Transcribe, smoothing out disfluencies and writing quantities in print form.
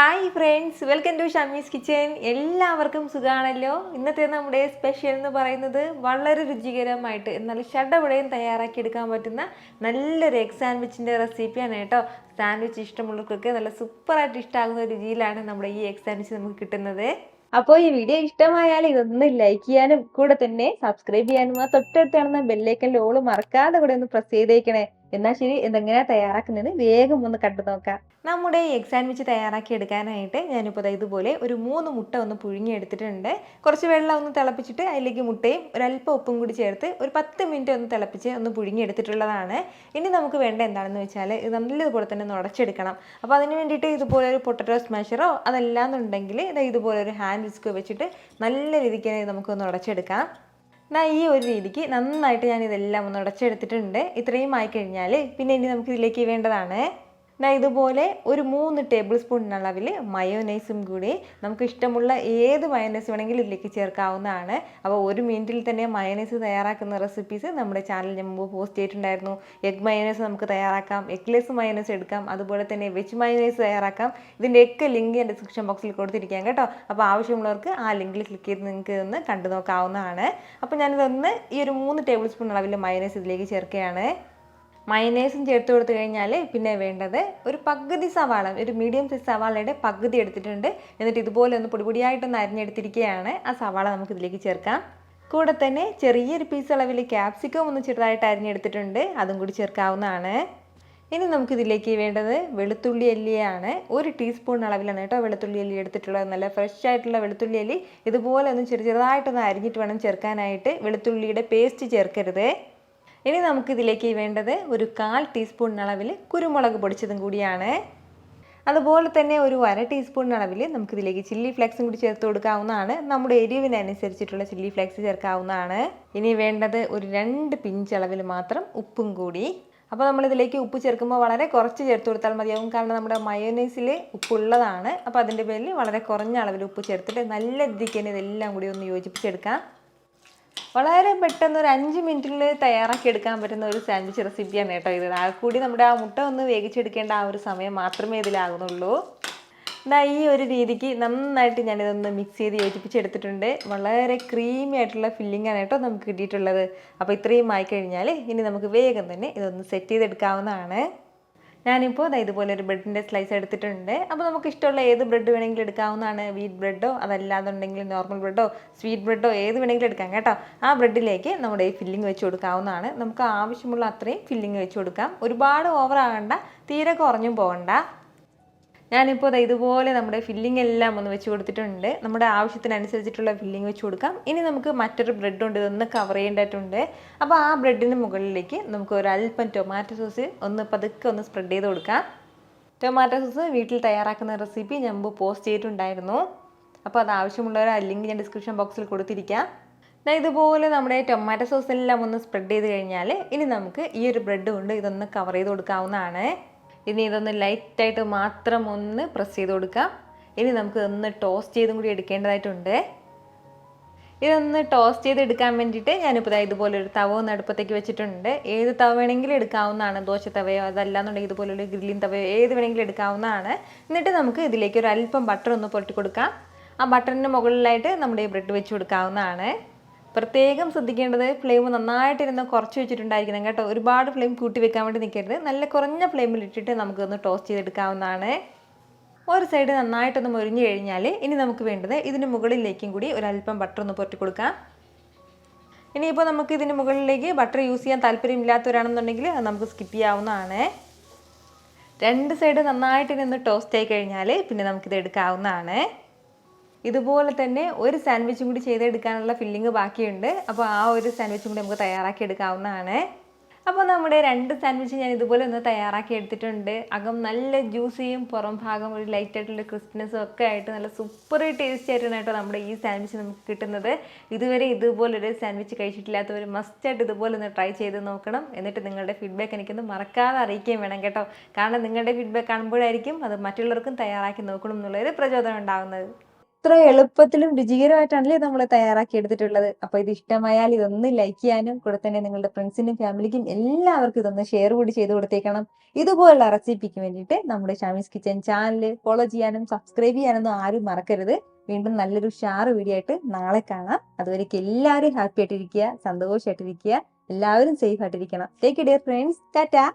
Hi friends, welcome to Shamees kitchen. എല്ലാവർക്കും സുഖമാണല്ലോ. ഇന്നത്തെ നമ്മുടെ സ്പെഷ്യൽ എന്ന് പറയുന്നത് വളരെ രുചികരമായിട്ട് എന്നാൽ ഷഡവിടയും തയ്യാറാക്കി എടുക്കാൻ പറ്റുന്ന നല്ലൊരു എഗ് സാൻഡ്വിച്ചിൻ്റെ റെസിപ്പിയാണ് കേട്ടോ. സാൻഡ്വിച്ച് ഇഷ്ടമുള്ളവർക്കൊക്കെ നല്ല സൂപ്പറായിട്ട് ഇഷ്ടമാകുന്ന രുചിയിലാണ് നമ്മുടെ ഈ എഗ് സാൻഡ്വിച്ച് നമുക്ക് കിട്ടുന്നത്. അപ്പോൾ ഈ വീഡിയോ ഇഷ്ടമായാൽ ഇതൊന്ന് ലൈക്ക് ചെയ്യാനും കൂടെ തന്നെ സബ്സ്ക്രൈബ് ചെയ്യാനും ആ തൊട്ടടുത്ത് കാണുന്ന ബെല്ലൈക്കൻ്റെ ഓള് മറക്കാതെ കൂടെ ഒന്ന് പ്രസ് ചെയ്തേക്കണേ. എന്നാൽ ശരി, ഇതെങ്ങനെയാണ് തയ്യാറാക്കുന്നത് വേഗം ഒന്ന് കണ്ടു നോക്കാം. നമ്മുടെ എഗ് സാൻഡ്വിച്ച് തയ്യാറാക്കി എടുക്കാനായിട്ട് ഞാനിപ്പോൾ ഇതുപോലെ ഒരു 3 മുട്ട ഒന്ന് പുഴുങ്ങി എടുത്തിട്ടുണ്ട്. കുറച്ച് വെള്ളം ഒന്ന് തിളപ്പിച്ചിട്ട് അതിലേക്ക് മുട്ടയും ഒരല്പം ഉപ്പും കൂടി ചേർത്ത് ഒരു 10 മിനിറ്റ് ഒന്ന് തിളപ്പിച്ച് ഒന്ന് പുഴുങ്ങി എടുത്തിട്ടുള്ളതാണ്. ഇനി നമുക്ക് വേണ്ട എന്താണെന്ന് വെച്ചാൽ ഇത് നല്ലതുപോലെ തന്നെ ഒന്ന് ഉടച്ചെടുക്കണം. അപ്പോൾ അതിന് വേണ്ടിയിട്ട് ഇതുപോലെ ഒരു പൊട്ടറ്റോ സ്മാഷറോ അതല്ലാന്നുണ്ടെങ്കിൽ ഇതുപോലെ ഒരു ഹാൻഡ് വിസ്കോ വെച്ചിട്ട് നല്ല രീതിക്ക് നമുക്കൊന്ന് ഉടച്ചെടുക്കാം. ഈ ഒരു രീതിക്ക് നന്നായിട്ട് ഞാൻ ഇതെല്ലാം ഒന്ന് ഉടച്ചെടുത്തിട്ടുണ്ട്. ഇത്രയും ആയിക്കഴിഞ്ഞാൽ പിന്നെ ഇനി നമുക്ക് ഇതിലേക്ക് വേണ്ടതാണ് ഇതുപോലെ ഒരു 3 ടേബിൾ സ്പൂൺ അളവിൽ മയോനൈസും കൂടി നമുക്ക് ഇഷ്ടമുള്ള ഏത് മയോനൈസ് വേണമെങ്കിലും ഇതിലേക്ക് ചേർക്കാവുന്നതാണ്. അപ്പോൾ 1 മിനിറ്റിൽ തന്നെ മയോനൈസ് തയ്യാറാക്കുന്ന റെസിപ്പീസ് നമ്മുടെ ചാനലിൽ മുമ്പ് പോസ്റ്റ് ചെയ്തിട്ടുണ്ടായിരുന്നു. എഗ് മയോനൈസ് നമുക്ക് തയ്യാറാക്കാം, എഗ്ലെസ് മയോനൈസ് എടുക്കാം, അതുപോലെ തന്നെ വെജ് മയോനൈസ് തയ്യാറാക്കാം. ഇതിൻ്റെ ഒക്കെ ലിങ്ക് ഞാൻ ഡിസ്ക്രിപ്ഷൻ ബോക്സിൽ കൊടുത്തിരിക്കാം കേട്ടോ. അപ്പോൾ ആവശ്യമുള്ളവർക്ക് ആ ലിങ്കിൽ ക്ലിക്ക് ചെയ്ത് നിങ്ങൾക്ക് ഒന്ന് കണ്ടു നോക്കാവുന്നതാണ്. അപ്പോൾ ഞാനിതൊന്ന് ഈ ഒരു 3 ടേബിൾ സ്പൂൺ അളവിൽ മയോനൈസ് ഇതിലേക്ക് ചേർക്കുകയാണ്. മയനൈസും ചേർത്ത് കൊടുത്തു കഴിഞ്ഞാൽ പിന്നെ വേണ്ടത് ഒരു പകുതി സവാള, ഒരു മീഡിയം സൈസ് സവാളയുടെ പകുതി എടുത്തിട്ടുണ്ട്. എന്നിട്ട് ഇതുപോലെ ഒന്ന് പൊടിപൊടിയായിട്ടൊന്ന് അരിഞ്ഞെടുത്തിരിക്കുകയാണ്. ആ സവാള നമുക്ക് ഇതിലേക്ക് ചേർക്കാം. കൂടെ തന്നെ ചെറിയൊരു പീസ് അളവിൽ ക്യാപ്സിക്കം ഒന്ന് ചെറുതായിട്ട് അരിഞ്ഞെടുത്തിട്ടുണ്ട്, അതും കൂടി ചേർക്കാവുന്നതാണ്. ഇനി നമുക്കിതിലേക്ക് വേണ്ടത് വെളുത്തുള്ളി അല്ലിയാണ്. 1 ടീസ്പൂൺ അളവിലാണ് കേട്ടോ വെളുത്തുള്ളി അല്ലി എടുത്തിട്ടുള്ളത്. നല്ല ഫ്രഷ് ആയിട്ടുള്ള വെളുത്തുള്ളി അല്ലി ഇതുപോലെ ഒന്ന് ചെറുതായിട്ടൊന്ന് അരിഞ്ഞിട്ട് വേണം ചേർക്കാനായിട്ട്. വെളുത്തുള്ളിയുടെ പേസ്റ്റ് ചേർക്കരുത്. ഇനി നമുക്കിതിലേക്ക് വേണ്ടത് ഒരു 1/4 ടീസ്പൂൺ അളവിൽ കുരുമുളക് പൊടിച്ചതും കൂടിയാണ്. അതുപോലെ തന്നെ ഒരു 1/2 ടീസ്പൂൺ അളവിൽ നമുക്കിതിലേക്ക് ചില്ലി ഫ്ലേക്സും കൂടി ചേർത്ത് കൊടുക്കാവുന്നതാണ്. നമ്മുടെ എരിവിനനുസരിച്ചിട്ടുള്ള ചില്ലി ഫ്ലേക്സ് ചേർക്കാവുന്നതാണ്. ഇനി വേണ്ടത് ഒരു 2 പിഞ്ച് അളവിൽ മാത്രം ഉപ്പും കൂടി. അപ്പോൾ നമ്മളിതിലേക്ക് ഉപ്പ് ചേർക്കുമ്പോൾ വളരെ കുറച്ച് ചേർത്ത് കൊടുത്താൽ മതിയാവും. കാരണം നമ്മുടെ മയോനൈസിൽ ഉപ്പുള്ളതാണ്. അപ്പോൾ അതിൻ്റെ പേരിൽ വളരെ കുറഞ്ഞ അളവിൽ ഉപ്പ് ചേർത്തിട്ട് നല്ല രീതിക്ക് തന്നെ ഇതെല്ലാം കൂടി ഒന്ന് യോജിപ്പിച്ചെടുക്കാം. വളരെ പെട്ടെന്ന് ഒരു 5 മിനിറ്റിൽ തയ്യാറാക്കി എടുക്കാൻ പറ്റുന്ന ഒരു സാൻഡ്വിച്ച് റെസിപ്പിയാണ് കേട്ടോ ഇത്. കൂടി നമ്മുടെ ആ മുട്ട ഒന്ന് വേവിച്ചെടുക്കേണ്ട ആ ഒരു സമയം മാത്രമേ ഇതിലാകുന്നുള്ളൂ. ഈ ഒരു രീതിക്ക് നന്നായിട്ട് ഞാനിതൊന്ന് മിക്സ് ചെയ്ത് യോജിപ്പിച്ചെടുത്തിട്ടുണ്ട്. വളരെ ക്രീമി ആയിട്ടുള്ള ഫില്ലിംഗ് ആണ് കേട്ടോ നമുക്ക് കിട്ടിയിട്ടുള്ളത്. അപ്പോൾ ഇത്രയും ആയിക്കഴിഞ്ഞാൽ ഇനി നമുക്ക് വേഗം തന്നെ ഇതൊന്ന് സെറ്റ് ചെയ്തെടുക്കാവുന്നതാണ്. ഞാനിപ്പോൾ ഇതുപോലെ ഒരു ബ്രെഡിൻ്റെ സ്ലൈസ് എടുത്തിട്ടുണ്ട്. അപ്പോൾ നമുക്ക് ഇഷ്ടമുള്ള ഏത് ബ്രെഡ് വേണമെങ്കിലും എടുക്കാവുന്നതാണ്. വീറ്റ് ബ്രെഡോ അതല്ലാന്നുണ്ടെങ്കിൽ നോർമൽ ബ്രെഡോ സ്വീറ്റ് ബ്രെഡോ ഏത് വേണമെങ്കിലും എടുക്കാം കേട്ടോ. ആ ബ്രെഡിലേക്ക് നമ്മുടെ ഈ ഫില്ലിംഗ് വെച്ച് കൊടുക്കാവുന്നതാണ്. നമുക്ക് ആവശ്യമുള്ള അത്രയും ഫില്ലിംഗ് വെച്ച് കൊടുക്കാം. ഒരുപാട് ഓവർ ആകണ്ട, തീരെ കുറഞ്ഞും പോകണ്ട. ഞാനിപ്പോൾ ഇതുപോലെ നമ്മുടെ ഫില്ലിംഗ് എല്ലാം ഒന്ന് വെച്ച് കൊടുത്തിട്ടുണ്ട്. നമ്മുടെ ആവശ്യത്തിനനുസരിച്ചിട്ടുള്ള ഫില്ലിംഗ് വെച്ച് കൊടുക്കാം. ഇനി നമുക്ക് മറ്റൊരു ബ്രെഡ് ഉണ്ട്, ഇതൊന്ന് കവർ ചെയ്യേണ്ടതായിട്ടുണ്ട്. അപ്പോൾ ആ ബ്രെഡിന് മുകളിലേക്ക് നമുക്ക് ഒരല്പം ടൊമാറ്റോ സോസ് ഒന്ന് പതുക്കെ ഒന്ന് സ്പ്രെഡ് ചെയ്ത് കൊടുക്കാം. ടൊമാറ്റോ സോസ് വീട്ടിൽ തയ്യാറാക്കുന്ന റെസിപ്പി ഞാൻ മുമ്പ് പോസ്റ്റ് ചെയ്തിട്ടുണ്ടായിരുന്നു. അപ്പോൾ അത് ആവശ്യമുള്ളവർ ആ ലിങ്ക് ഞാൻ ഡിസ്ക്രിപ്ഷൻ ബോക്സിൽ കൊടുത്തിരിക്കാം. ഇതുപോലെ നമ്മുടെ ടൊമാറ്റോ സോസ് എല്ലാം ഒന്ന് സ്പ്രെഡ് ചെയ്ത് കഴിഞ്ഞാൽ ഇനി നമുക്ക് ഈ ഒരു ബ്രെഡ് കൊണ്ട് ഇതൊന്ന് കവർ ചെയ്ത് കൊടുക്കാവുന്നതാണ്. ഇനി ഇതൊന്ന് ലൈറ്റായിട്ട് മാത്രം ഒന്ന് പ്രസ് ചെയ്ത് കൊടുക്കാം. ഇനി നമുക്ക് ഒന്ന് ടോസ്റ്റ് ചെയ്തും കൂടി എടുക്കേണ്ടതായിട്ടുണ്ട്. ഇതൊന്ന് ടോസ്റ്റ് ചെയ്ത് എടുക്കാൻ വേണ്ടിയിട്ട് ഞാനിപ്പോൾ ഇതുപോലെ ഒരു തവ ഒന്ന് അടുപ്പത്തേക്ക് വെച്ചിട്ടുണ്ട്. ഏത് തവ വേണമെങ്കിലും എടുക്കാവുന്നതാണ്. ദോശ തവയോ അതല്ലാന്നുണ്ടെങ്കിൽ ഇതുപോലൊരു ഗ്രില്ലിംഗ് തവയോ ഏത് വേണമെങ്കിലും എടുക്കാവുന്നതാണ്. എന്നിട്ട് നമുക്ക് ഇതിലേക്ക് ഒരു അല്പം ബട്ടർ ഒന്ന് പുരട്ടി കൊടുക്കാം. ആ ബട്ടറിൻ്റെ മുകളിലായിട്ട് നമ്മുടെ ഈ ബ്രെഡ് വെച്ച് കൊടുക്കാവുന്നതാണ്. പ്രത്യേകം ശ്രദ്ധിക്കേണ്ടത് ഫ്ലെയിം നന്നായിട്ടിരുന്ന് കുറച്ച് വെച്ചിട്ടുണ്ടായിരിക്കണം കേട്ടോ. ഒരുപാട് ഫ്ലെയിം കൂട്ടി വെക്കാൻ വേണ്ടി നിൽക്കരുത്. നല്ല കുറഞ്ഞ ഫ്ലെയിമിൽ ഇട്ടിട്ട് നമുക്കൊന്ന് ടോസ്റ്റ് ചെയ്തെടുക്കാവുന്നതാണ്. ഒരു സൈഡ് നന്നായിട്ടൊന്ന് മൊരിഞ്ഞ് കഴിഞ്ഞാൽ ഇനി നമുക്ക് വേണ്ടത് ഇതിന് മുകളിലേക്കും കൂടി ഒരല്പം ബട്ടർ ഒന്ന് പുരട്ടി കൊടുക്കാം. ഇനിയിപ്പോൾ നമുക്ക് ഇതിന് മുകളിലേക്ക് ബട്ടർ യൂസ് ചെയ്യാൻ താല്പര്യമില്ലാത്തവരാണെന്നുണ്ടെങ്കിൽ അത് നമുക്ക് സ്കിപ്പ് ചെയ്യാവുന്നതാണ്. 2 സൈഡ് നന്നായിട്ടിരുന്ന് ടോസ്റ്റ് ആയി കഴിഞ്ഞാൽ പിന്നെ നമുക്കിത് എടുക്കാവുന്നതാണ്. ഇതുപോലെ തന്നെ ഒരു സാൻഡ്വിച്ചും കൂടി ചെയ്തെടുക്കാനുള്ള ഫില്ലിങ് ബാക്കിയുണ്ട്. അപ്പോൾ ആ ഒരു സാൻഡ്വിച്ചും കൂടി നമുക്ക് തയ്യാറാക്കി എടുക്കാവുന്നതാണ്. അപ്പോൾ നമ്മുടെ 2 സാൻഡ്വിച്ച് ഞാൻ ഇതുപോലെ ഒന്ന് തയ്യാറാക്കി എടുത്തിട്ടുണ്ട്. അകം നല്ല ജ്യൂസിയും പുറം ഭാഗം ഒരു ലൈറ്റായിട്ടുള്ള ക്രിസ്പിനെസ്സും ഒക്കെ ആയിട്ട് നല്ല സൂപ്പർ ടേസ്റ്റി ആയിട്ടാണ് കേട്ടോ നമ്മുടെ ഈ സാൻഡ്വിച്ച് നമുക്ക് കിട്ടുന്നത്. ഇതുവരെ ഇതുപോലൊരു സാൻഡ്വിച്ച് കഴിച്ചിട്ടില്ലാത്തവർ മസ്റ്റായിട്ട് ഇതുപോലെ ഒന്ന് ട്രൈ ചെയ്ത് നോക്കണം. എന്നിട്ട് നിങ്ങളുടെ ഫീഡ്ബാക്ക് എനിക്കൊന്ന് മറക്കാതെ അറിയിക്കുകയും വേണം കേട്ടോ. കാരണം നിങ്ങളുടെ ഫീഡ്ബാക്ക് കാണുമ്പോഴായിരിക്കും അത് മറ്റുള്ളവർക്കും തയ്യാറാക്കി നോക്കണം എന്നുള്ളൊരു പ്രചോദനം ഉണ്ടാകുന്നത്. എത്ര എളുപ്പത്തിലും രുചികരമായിട്ടാണല്ലേ നമ്മൾ തയ്യാറാക്കി എടുത്തിട്ടുള്ളത്. അപ്പൊ ഇത് ഇഷ്ടമായാൽ ഇതൊന്ന് ലൈക്ക് ചെയ്യാനും കൂടെ തന്നെ നിങ്ങളുടെ ഫ്രണ്ട്സിനും ഫാമിലിക്കും എല്ലാവർക്കും ഇതൊന്ന് ഷെയർ കൂടി ചെയ്ത് കൊടുത്തേക്കണം. ഇതുപോലുള്ള റെസിപ്പിക്ക് വേണ്ടിയിട്ട് നമ്മുടെ ഷാമീസ് കിച്ചൻ ചാനൽ ഫോളോ ചെയ്യാനും സബ്സ്ക്രൈബ് ചെയ്യാനൊന്നും ആരും മറക്കരുത്. വീണ്ടും നല്ലൊരു ഉഷാറ് വീഡിയോ ആയിട്ട് നാളെ കാണാം. അതുവരേക്ക് എല്ലാവരും ഹാപ്പി ആയിട്ടിരിക്കുക, സന്തോഷമായിട്ടിരിക്കുക, എല്ലാവരും സേഫ് ആയിട്ടിരിക്കണം. Take care friends. ടാറ്റാ.